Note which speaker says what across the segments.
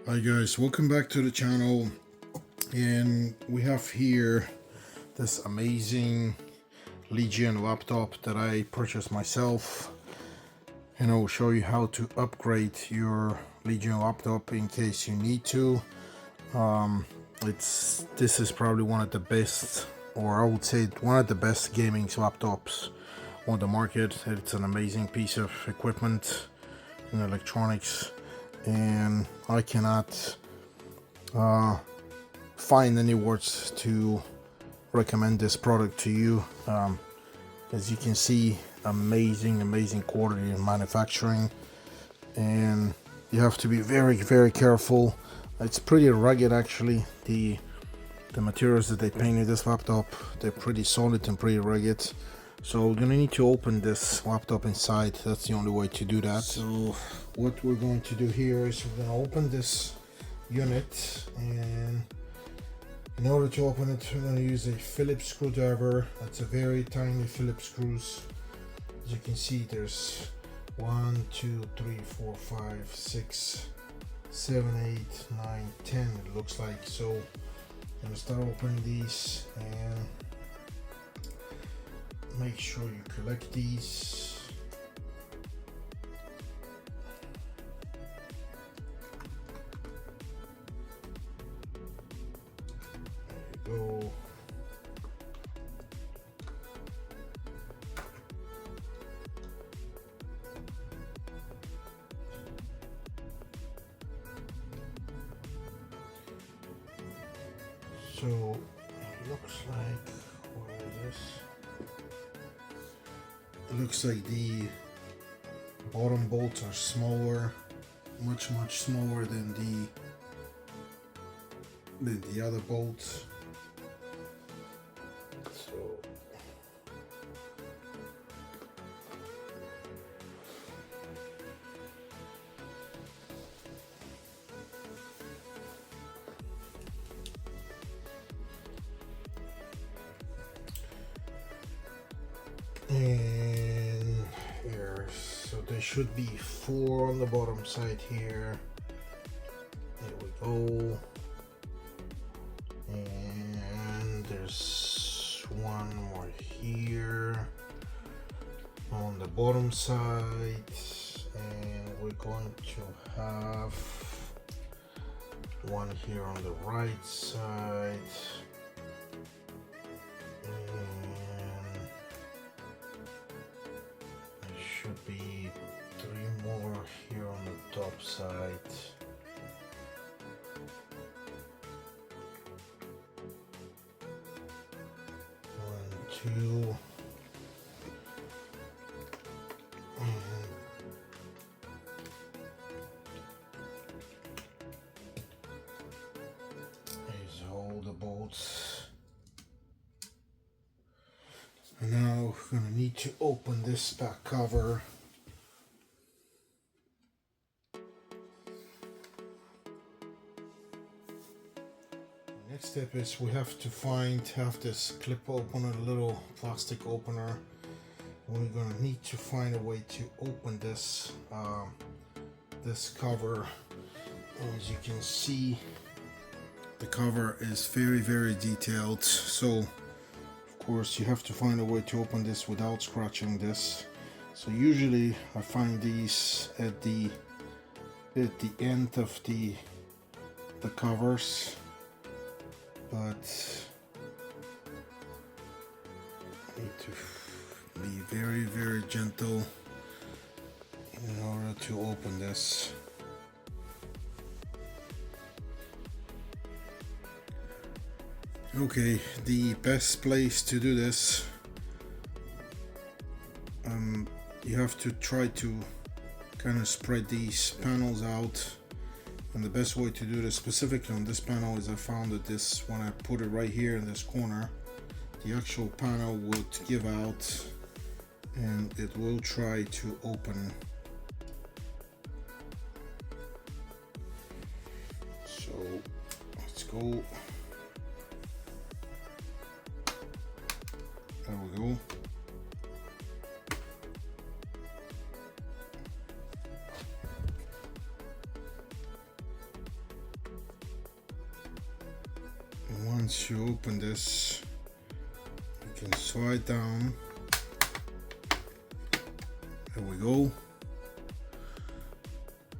Speaker 1: Hi guys, welcome back to the channel, and we have here this amazing Legion laptop that I purchased myself, and I will show you how to upgrade your Legion laptop in case you need to. This is probably one of the best, or I would say one of the best gaming laptops on the market. It's an amazing piece of equipment and electronics, and I cannot find any words to recommend this product to you. As you can see, amazing quality in manufacturing, and you have to be very careful. It's pretty rugged actually. The materials that they painted this laptop, they're pretty solid and pretty rugged. So we're gonna need to open this laptop inside. That's the only way to do that. So what we're going to do here is we're gonna open this unit, and in order to open it, we're going to use a Phillips screwdriver. That's a very tiny Phillips screws. As you can see, there's 1, 2, 3, 4, 5, 6, 7, 8, 9, 10 it looks like. So I'm going to start opening these, and make sure you collect these. Go. So it looks like, what is this? It looks like the bottom bolts are smaller, much smaller than the other bolts. And here, so there should be 4 on the bottom side here. There we go. And there's 1 more here on the bottom side, and we're going to have 1 here on the right side. Should be 3 more here on the top side. One, 2. Here's all the bolts. And now we're going to need to open this back cover. Next step is we have to have this clip opener, a little plastic opener. We're going to need to find a way to open this this cover. As you can see, the cover is very detailed, so of course you have to find a way to open this without scratching this. So usually I find these at the end of the covers, but I need to be very gentle in order to open this. Okay, the best place to do this, you have to try to kind of spread these panels out, and the best way to do this specifically on this panel is I found that this, when I put it right here in this corner, the actual panel would give out and it will try to open. So let's go. There we go. once you open this, you can slide down. There we go.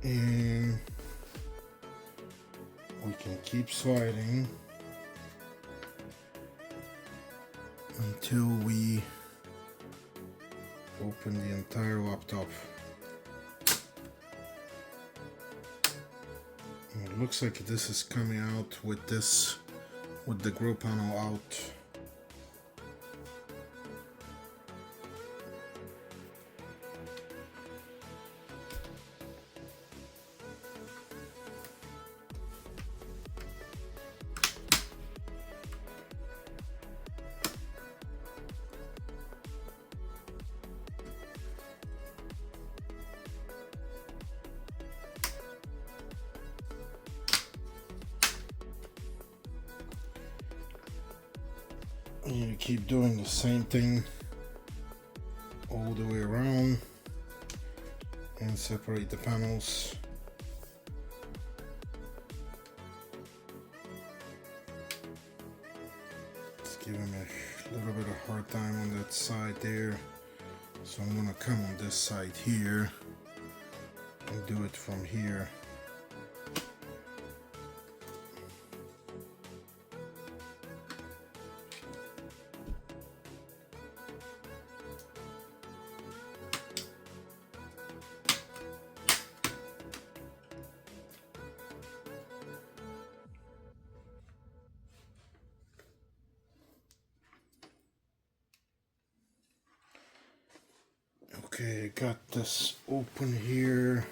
Speaker 1: And we can keep sliding until we open the entire laptop. And it looks like this is coming out with the grill panel out. And you keep doing the same thing all the way around and separate the panels. It's giving me a little bit of hard time on that side there, so I'm gonna come on this side here and do it from here. Okay, I got this open here.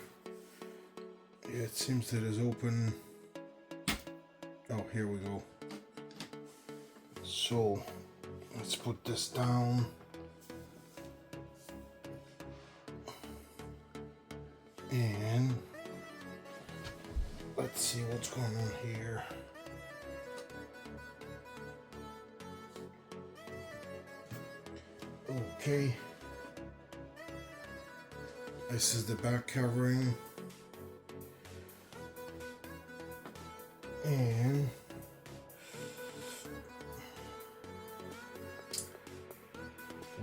Speaker 1: Yeah, it seems that it's open. Oh, here we go. So let's put this down. And let's see what's going on here. Okay. This is the back covering, and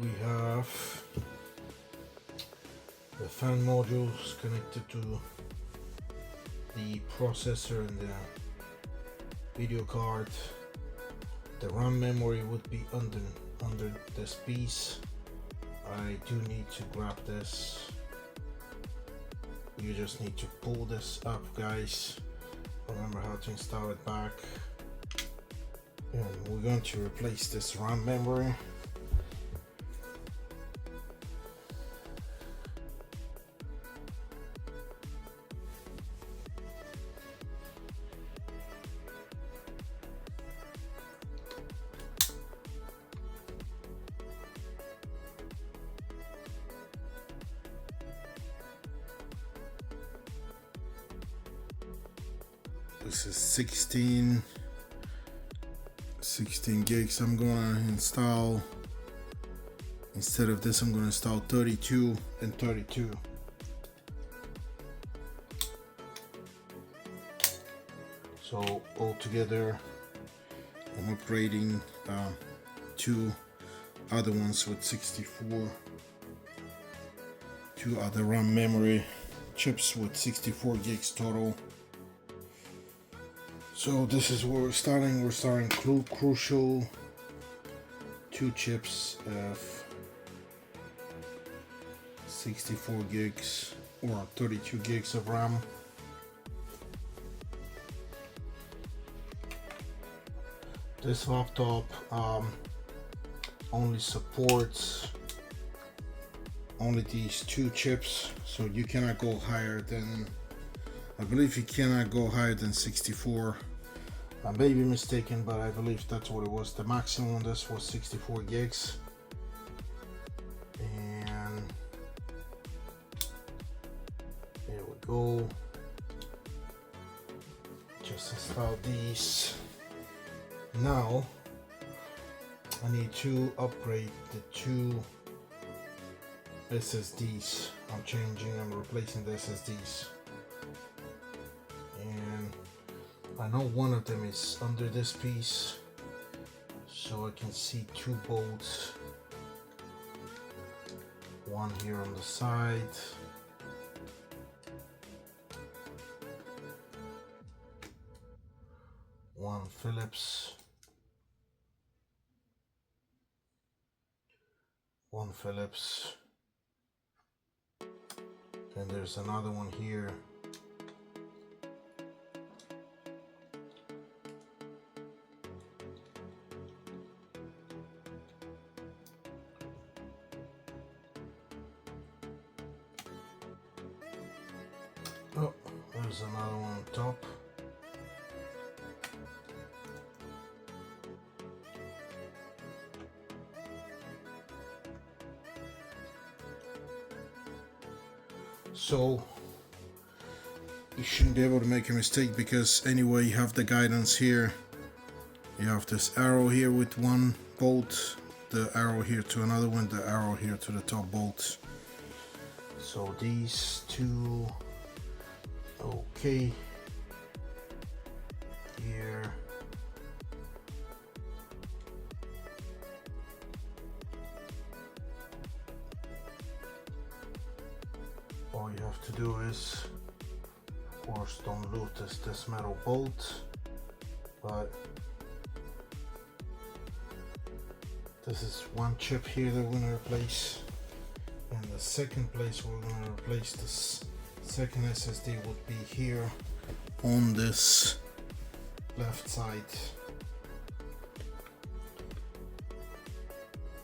Speaker 1: we have the fan modules connected to the processor and the video card. The RAM memory would be under this piece. I do need to grab this. You just need to pull this up, guys. Remember how to install it back. And we're going to replace this RAM memory. This is 16 gigs. I'm gonna install, instead of this, I'm gonna install 32 and 32. So altogether, I'm upgrading two other ones with 64, two other RAM memory chips with 64 gigs total. So this is where we're starting. We're starting crucial, two chips of 64 gigs or 32 gigs of RAM. This laptop only supports only these two chips, so you cannot go higher than, I believe you cannot go higher than 64. I may be mistaken, but I believe that's what it was. The maximum on this was 64 gigs. And there we go. Just install these. Now I need to upgrade the two SSDs. I'm replacing the SSDs. And I know one of them is under this piece. So I can see two bolts, one here on the side, one Phillips, and there's another one here. Oh, there's another one on top. So you shouldn't be able to make a mistake, because anyway you have the guidance here. You have this arrow here with one bolt, the arrow here to another one, the arrow here to the top bolt. So these two, okay, here, all you have to do is, of course, don't lose this metal bolt, but this is one chip here that we're going to replace, and the second place we're going to replace this second SSD would be here on this left side.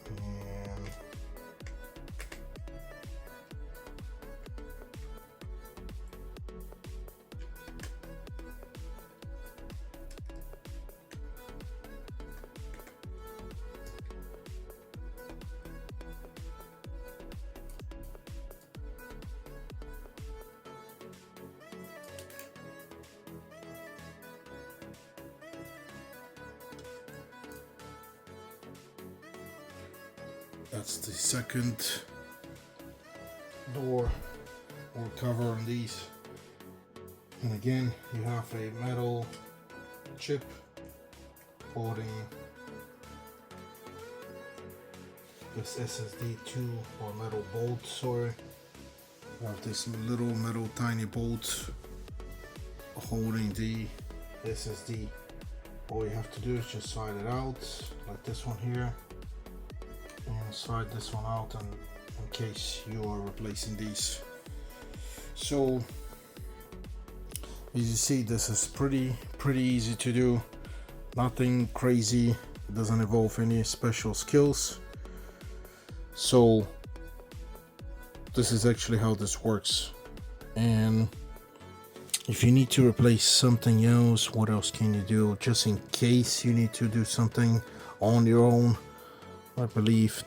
Speaker 1: And that's the second door or cover on these. And again, you have a metal chip holding this SSD to, or metal bolt, sorry. You have this little metal tiny bolt holding the SSD. All you have to do is just slide it out like this one here, and slide this one out in case you are replacing these. So as you see, this is pretty easy to do, nothing crazy, it doesn't involve any special skills. So this is actually how this works. And if you need to replace something else, what else can you do, just in case you need to do something on your own? I believe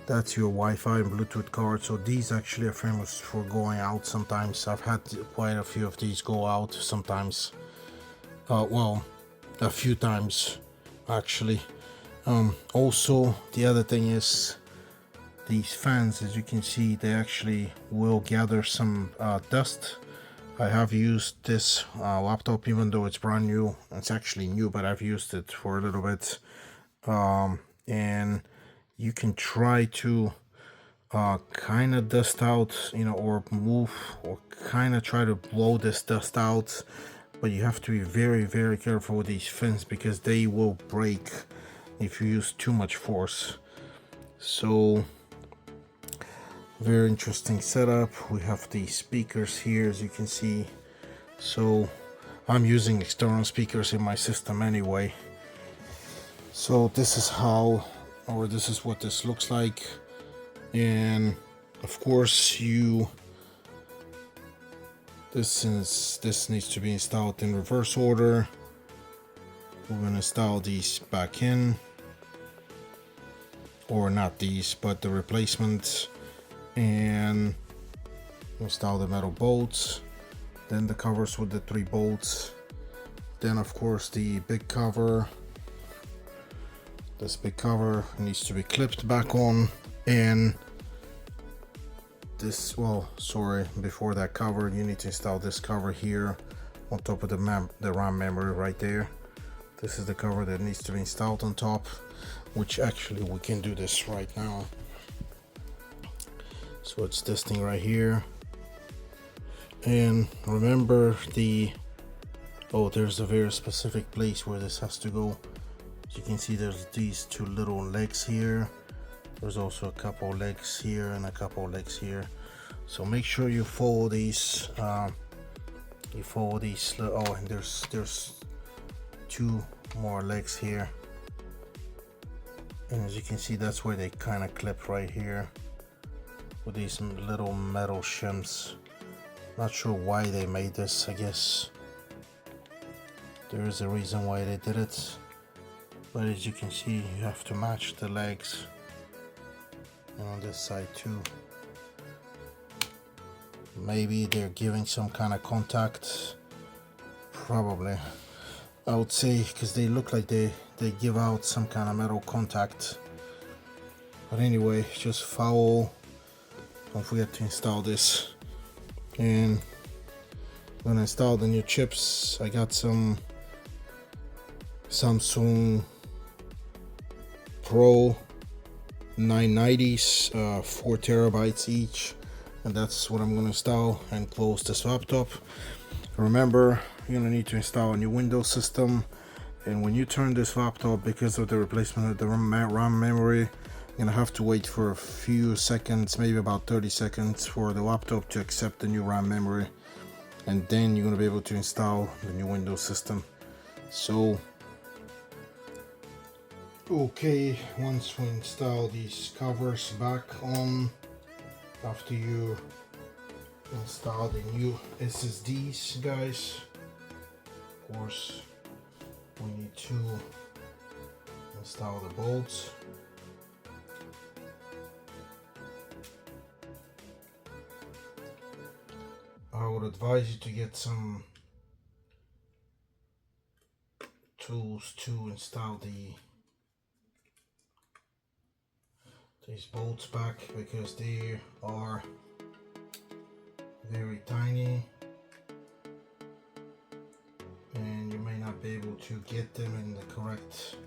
Speaker 1: that's your Wi-Fi and Bluetooth card. So these actually are famous for going out sometimes. I've had quite a few of these go out sometimes. Well, a few times actually. Also, the other thing is these fans, as you can see, they actually will gather some dust. I have used this laptop, even though it's brand new. It's actually new, but I've used it for a little bit. And you can try to kind of dust out, you know, or move, or kind of try to blow this dust out, but you have to be very careful with these fins, because they will break if you use too much force. So very interesting setup. We have the speakers here, as you can see. So I'm using external speakers in my system anyway. So this is how, or this is what this looks like. And of course this needs to be installed in reverse order. We're going to install these back in, or not these, but the replacements, and install the metal bolts, then the covers with the 3 bolts, then of course the big cover. This big cover needs to be clipped back on, and this, well, sorry, before that cover you need to install this cover here on top of the RAM memory right there. This is the cover that needs to be installed on top, which actually we can do this right now. So it's this thing right here. And remember there's a very specific place where this has to go. As you can see, there's these two little legs here. There's also a couple legs here and a couple legs here. So make sure you follow these. Oh, and there's two more legs here. And as you can see, that's where they kind of clip right here with these little metal shims. Not sure why they made this. I guess there is a reason why they did it, but as you can see, you have to match the legs, and on this side too. Maybe they're giving some kind of contact, probably, I would say, because they look like they give out some kind of metal contact. But anyway, just follow. Don't forget to install this. And I'm gonna install the new chips. I got some Samsung Pro 990s, 4 terabytes each, and that's what I'm gonna install and close this laptop. Remember, you're gonna need to install a new Windows system, and when you turn this laptop, because of the replacement of the RAM memory, you're gonna have to wait for a few seconds, maybe about 30 seconds, for the laptop to accept the new RAM memory, and then you're gonna be able to install the new Windows system. So okay, once we install these covers back on, after you install the new SSDs, guys, of course we need to install the bolts. I would advise you to get some tools to install these bolts back, because they are very tiny and you may not be able to get them in the correct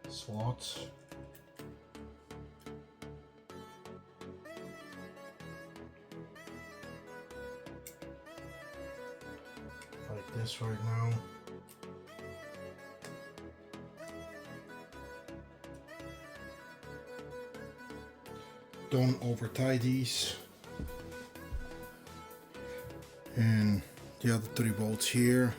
Speaker 1: slots. Like this right now. Don't over tie these. And the other 3 bolts here.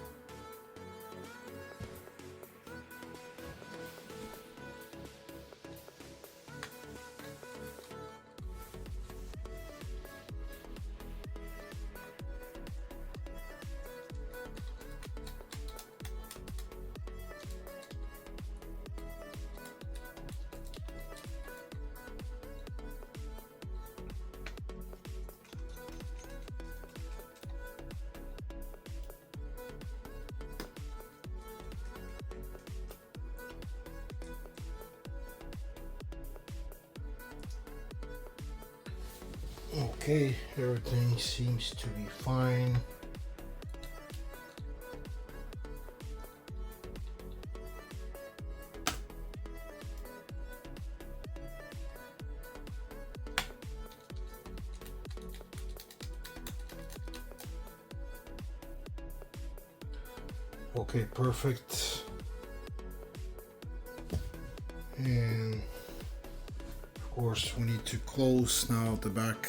Speaker 1: Okay, everything seems to be fine. Okay, perfect. And of course we need to close now the back.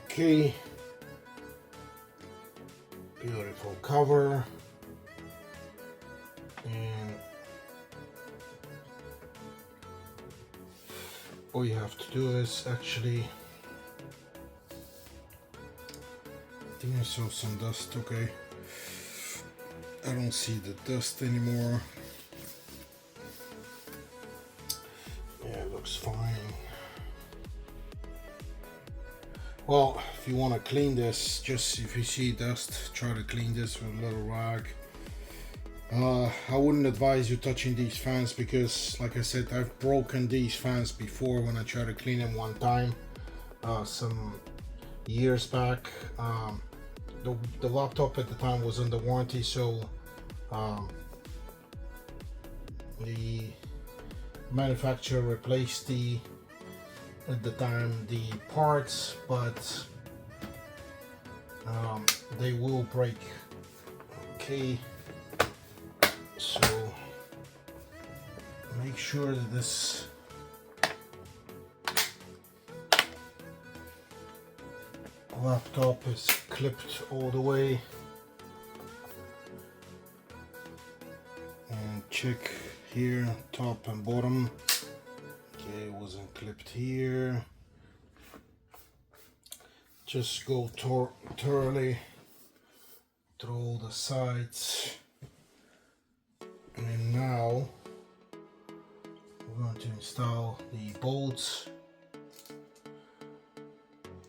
Speaker 1: Okay, beautiful cover. And all you have to do is actually, I think I saw some dust. Okay, I don't see the dust anymore. Yeah, it looks fine. Well, if you want to clean this, just if you see dust, try to clean this with a little rag. I wouldn't advise you touching these fans, because like I said, I've broken these fans before when I tried to clean them one time some years back. the laptop at the time was under warranty, so the manufacturer replaced at the time the parts, but they will break. Okay, so make sure that this laptop is clipped all the way, and check here, top and bottom. Okay, it wasn't clipped here. Just go thoroughly through all the sides, and now we're going to install the bolts.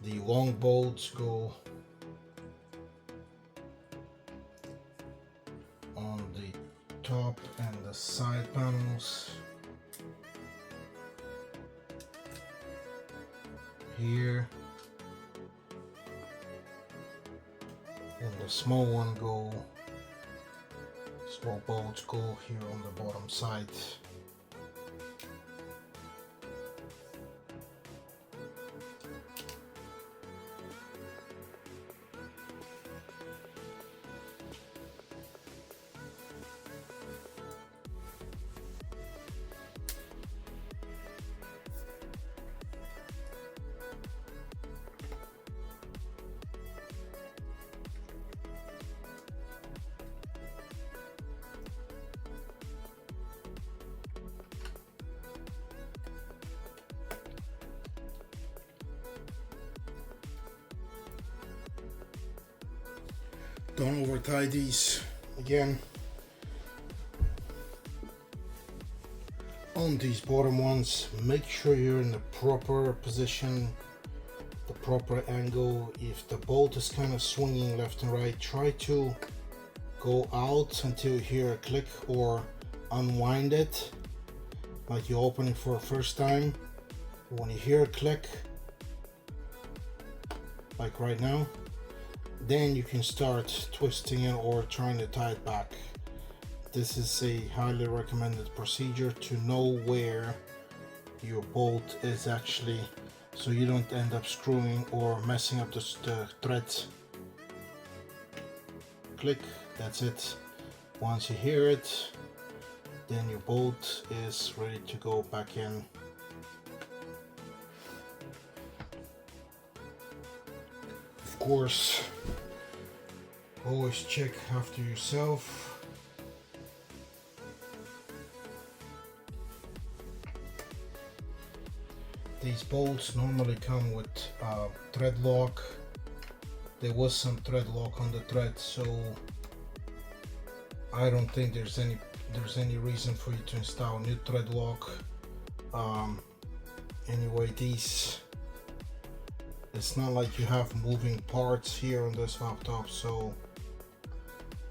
Speaker 1: The long bolts go on the top and the side panels here, and the small bolts go here on the bottom side. Don't over tie these again. On these bottom ones, make sure you're in the proper position, the proper angle. If the bolt is kind of swinging left and right, try to go out until you hear a click, or unwind it like you're opening for the first time. When you hear a click, like right now, then you can start twisting it or trying to tie it back. This is a highly recommended procedure to know where your bolt is actually, so you don't end up screwing or messing up the threads. Click, that's it. Once you hear it, then your bolt is ready to go back in. Of course, always check after yourself. These bolts normally come with thread lock. There was some thread lock on the thread, so I don't think there's any reason for you to install new thread lock. Anyway, it's not like you have moving parts here on this laptop, so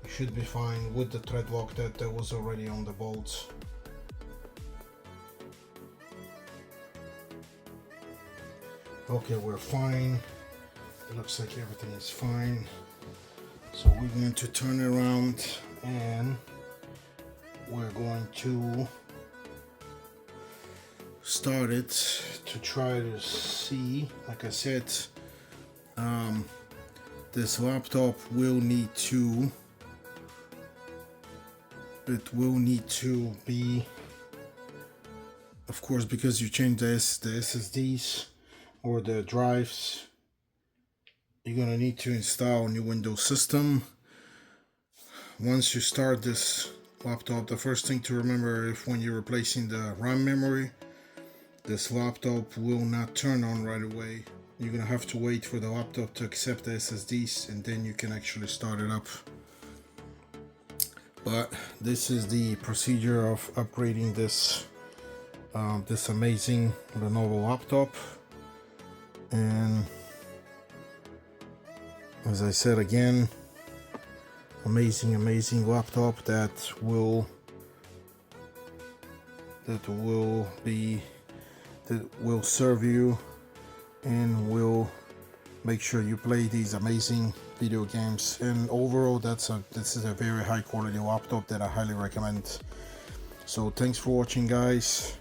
Speaker 1: you should be fine with the thread lock that was already on the bolts. Okay, we're fine. It looks like everything is fine. So we're going to turn it around and we're going to start it to try to see. Like I said, this laptop will need to be, of course, because you change the SSDs or the drives, you're gonna need to install a new Windows system. Once you start this laptop, the first thing to remember, if when you're replacing the RAM memory, this laptop will not turn on right away. You're gonna have to wait for the laptop to accept the SSDs, and then you can actually start it up. But this is the procedure of upgrading this amazing Lenovo laptop. And as I said again, amazing laptop that will serve you and will make sure you play these amazing video games. And overall, this is a very high quality laptop that I highly recommend. So thanks for watching, guys.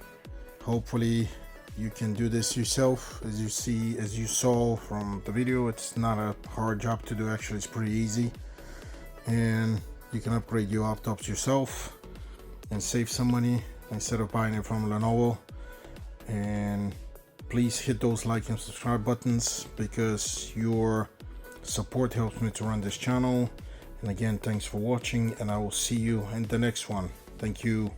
Speaker 1: Hopefully you can do this yourself. As you saw from the video, it's not a hard job to do. Actually, it's pretty easy, and you can upgrade your laptops yourself and save some money instead of buying it from Lenovo. And please hit those like and subscribe buttons, because your support helps me to run this channel. And again, thanks for watching, and I will see you in the next one. Thank you.